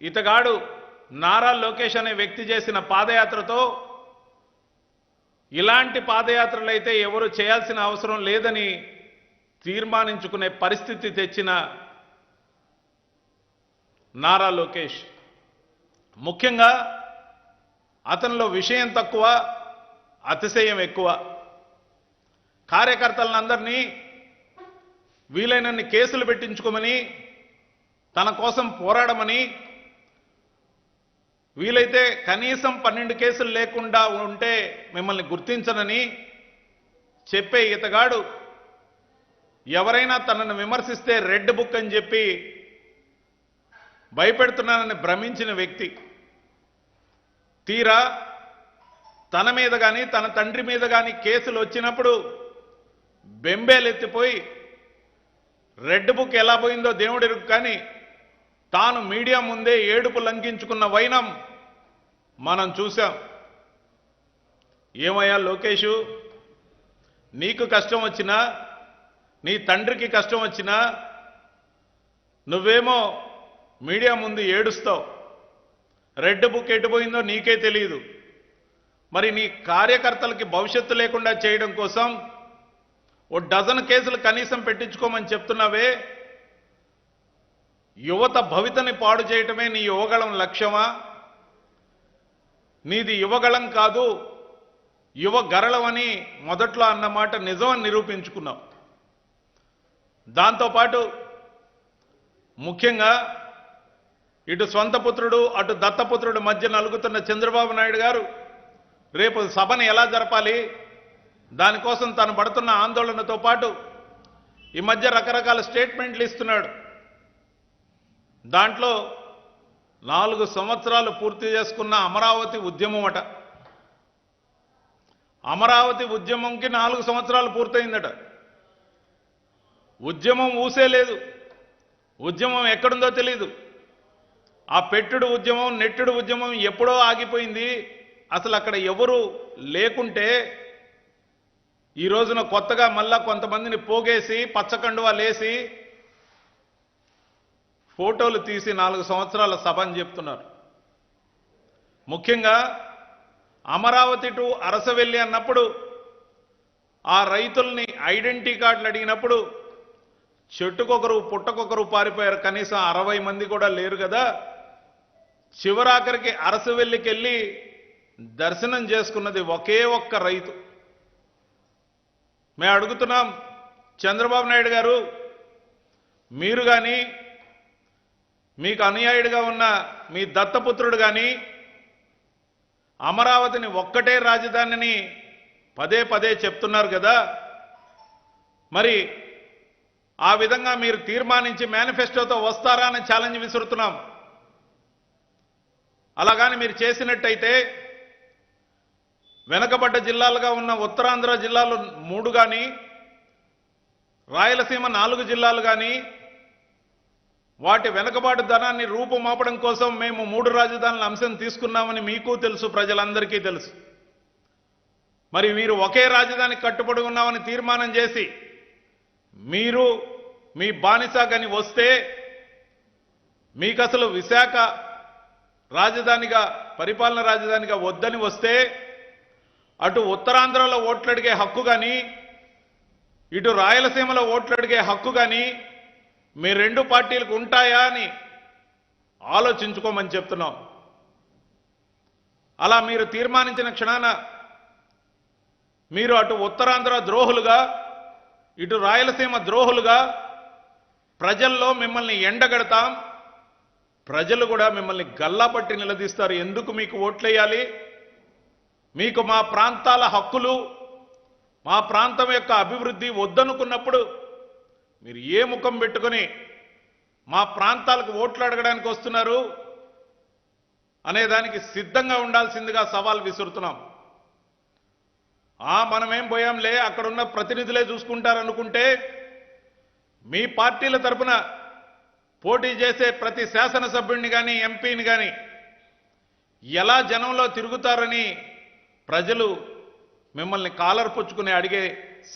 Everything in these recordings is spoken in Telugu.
ఇతగాడు నారా లోకేష్ అనే వ్యక్తి చేసిన పాదయాత్రతో ఇలాంటి పాదయాత్రలైతే ఎవరు చేయాల్సిన అవసరం లేదని తీర్మానించుకునే పరిస్థితి తెచ్చిన నారా లోకేష్, ముఖ్యంగా అతనిలో విషయం తక్కువ, అతిశయం ఎక్కువ. కార్యకర్తలందరినీ వీలైనన్ని కేసులు పెట్టించుకోమని, తన కోసం పోరాడమని, వీలైతే కనీసం 12 కేసులు లేకుండా ఉంటే మిమ్మల్ని గుర్తించనని చెప్పే ఇతగాడు ఎవరైనా తనను విమర్శిస్తే రెడ్ బుక్ అని చెప్పి భయపెడుతున్నానని భ్రమించిన వ్యక్తి. తీరా తన మీద కానీ తన తండ్రి మీద కానీ కేసులు వచ్చినప్పుడు బెంబేలెత్తిపోయి రెడ్ బుక్ ఎలా పోయిందో దేవుడిరుకు కానీ తాను మీడియా ముందే ఏడుపు లంకించుకున్న వైనం మనం చూశాం. ఏమయ్యా లోకేషు, నీకు కష్టం వచ్చినా, నీ తండ్రికి కష్టం వచ్చినా నువ్వేమో మీడియా ముందు ఏడుస్తావు. రెడ్ బుక్ ఎటుపోయిందో నీకే తెలియదు. మరి నీ కార్యకర్తలకి భవిష్యత్తు లేకుండా చేయడం కోసం ఓ డజన్ కేసులు కనీసం పెట్టించుకోమని చెప్తున్నావే. యువత భవితని పాడు చేయటమే నీ యువగళం లక్ష్యమా? నీది యువగళం కాదు, యువగరళం అని మొదట్లో అన్నమాట నిజమని నిరూపించుకున్నావు. దాంతోపాటు ముఖ్యంగా ఇటు స్వంత పుత్రుడు అటు దత్తపుత్రుడు మధ్య నలుగుతున్న చంద్రబాబు నాయుడు గారు రేపు సభను ఎలా జరపాలి, దానికోసం తాను పడుతున్న ఆందోళనతో పాటు ఈ మధ్య రకరకాల స్టేట్మెంట్లు ఇస్తున్నాడు. దాంట్లో 4 సంవత్సరాలు పూర్తి చేసుకున్న అమరావతి ఉద్యమం అట. అమరావతి ఉద్యమంకి 4 సంవత్సరాలు పూర్తయిందట. ఉద్యమం ఊసే లేదు, ఉద్యమం ఎక్కడుందో తెలీదు. ఆ పెట్టుడు ఉద్యమం, నెట్టుడు ఉద్యమం ఎప్పుడో ఆగిపోయింది. అసలు అక్కడ ఎవరు లేకుంటే ఈ రోజున కొత్తగా మళ్ళా కొంతమందిని పోగేసి పచ్చకండువా లేసి ఫోటోలు తీసి 4 సంవత్సరాల సభ అని చెప్తున్నారు. ముఖ్యంగా అమరావతి టు అరసవెల్లి అన్నప్పుడు ఆ రైతుల్ని ఐడెంటిటీ కార్డులు అడిగినప్పుడు చెట్టుకొకరు పుట్టకొకరు పారిపోయారు. కనీసం 60 మంది కూడా లేరు కదా. చివరాఖరికి అరసవెల్లికి వెళ్ళి దర్శనం చేసుకున్నది ఒకే ఒక్క రైతు. మేము అడుగుతున్నాం, చంద్రబాబు నాయుడు గారు, మీరు కానీ మీకు అనుయాయుడిగా ఉన్న మీ దత్తపుత్రుడు కానీ అమరావతిని ఒక్కటే రాజధానిని పదే పదే చెప్తున్నారు కదా. మరి ఆ విధంగా మీరు తీర్మానించి మేనిఫెస్టోతో వస్తారా అని ఛాలెంజ్ విసురుతున్నాం. అలాగాని మీరు చేసినట్టయితే వెనకబడ్డ జిల్లాలుగా ఉన్న ఉత్తరాంధ్ర జిల్లాలు 3 కానీ, రాయలసీమ 4 జిల్లాలు కానీ వాటి వెనకబాటు ధనాన్ని రూపుమాపడం కోసం మేము 3 రాజధానుల అంశం తీసుకున్నామని మీకు తెలుసు, ప్రజలందరికీ తెలుసు. మరి మీరు ఒకే రాజధానికి కట్టుబడి ఉన్నామని తీర్మానం చేసి మీరు మీ బానిసగని వస్తే మీకు అసలు విశాఖ రాజధానిగా, పరిపాలన రాజధానిగా వద్దని వస్తే అటు ఉత్తరాంధ్రలో ఓట్లు అడిగే హక్కు కానీ ఇటు రాయలసీమలో ఓట్లు అడిగే హక్కు కానీ మీ 2 పార్టీలకు ఉంటాయా అని ఆలోచించుకోమని చెప్తున్నాం. అలా మీరు తీర్మానించిన క్షణాన మీరు అటు ఉత్తరాంధ్ర ద్రోహులుగా ఇటు రాయలసీమ ద్రోహులుగా ప్రజల్లో మిమ్మల్ని ఎండగడతాం. ప్రజలు కూడా మిమ్మల్ని గల్లాపట్టి నిలదీస్తారు. ఎందుకు మీకు ఓట్లేయాలి? మీకు మా ప్రాంతాల హక్కులు, మా ప్రాంతం యొక్క అభివృద్ధి వద్దనుకున్నప్పుడు మీరు ఏ ముఖం పెట్టుకొని మా ప్రాంతాలకు ఓట్లు అడగడానికి వస్తున్నారు అనేదానికి సిద్ధంగా ఉండాల్సిందిగా సవాల్ విసురుతున్నాం. మనమేం పోయాంలే, అక్కడున్న ప్రతినిధులే చూసుకుంటారనుకుంటే మీ పార్టీల తరపున పోటీ చేసే ప్రతి శాసనసభ్యుడిని కానీ ఎంపీని కానీ ఎలా జనంలో తిరుగుతారని ప్రజలు మిమ్మల్ని కాలర్ పుచ్చుకుని అడిగే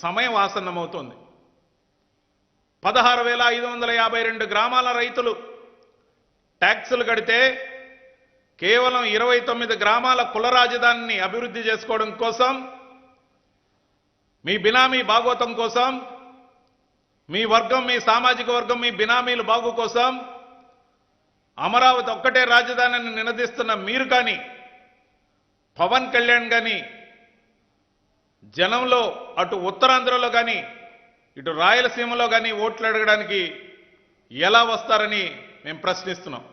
సమయం ఆసన్నమవుతోంది. 16,552 గ్రామాల రైతులు ట్యాక్సులు కడితే కేవలం 29 గ్రామాల కుల రాజధానిని అభివృద్ధి చేసుకోవడం కోసం, మీ బినామీ భాగోతం కోసం, మీ వర్గం, మీ సామాజిక వర్గం, మీ బినామీల బాగు కోసం అమరావతి ఒక్కటే రాజధానిని నినదిస్తున్న మీరు కానీ, పవన్ కళ్యాణ్ కానీ జనంలో అటు ఉత్తరాంధ్రలో కానీ ఇటు రాయలసీమలో కానీ ఓట్లు అడగడానికి ఎలా వస్తారని మేము ప్రశ్నిస్తున్నాం.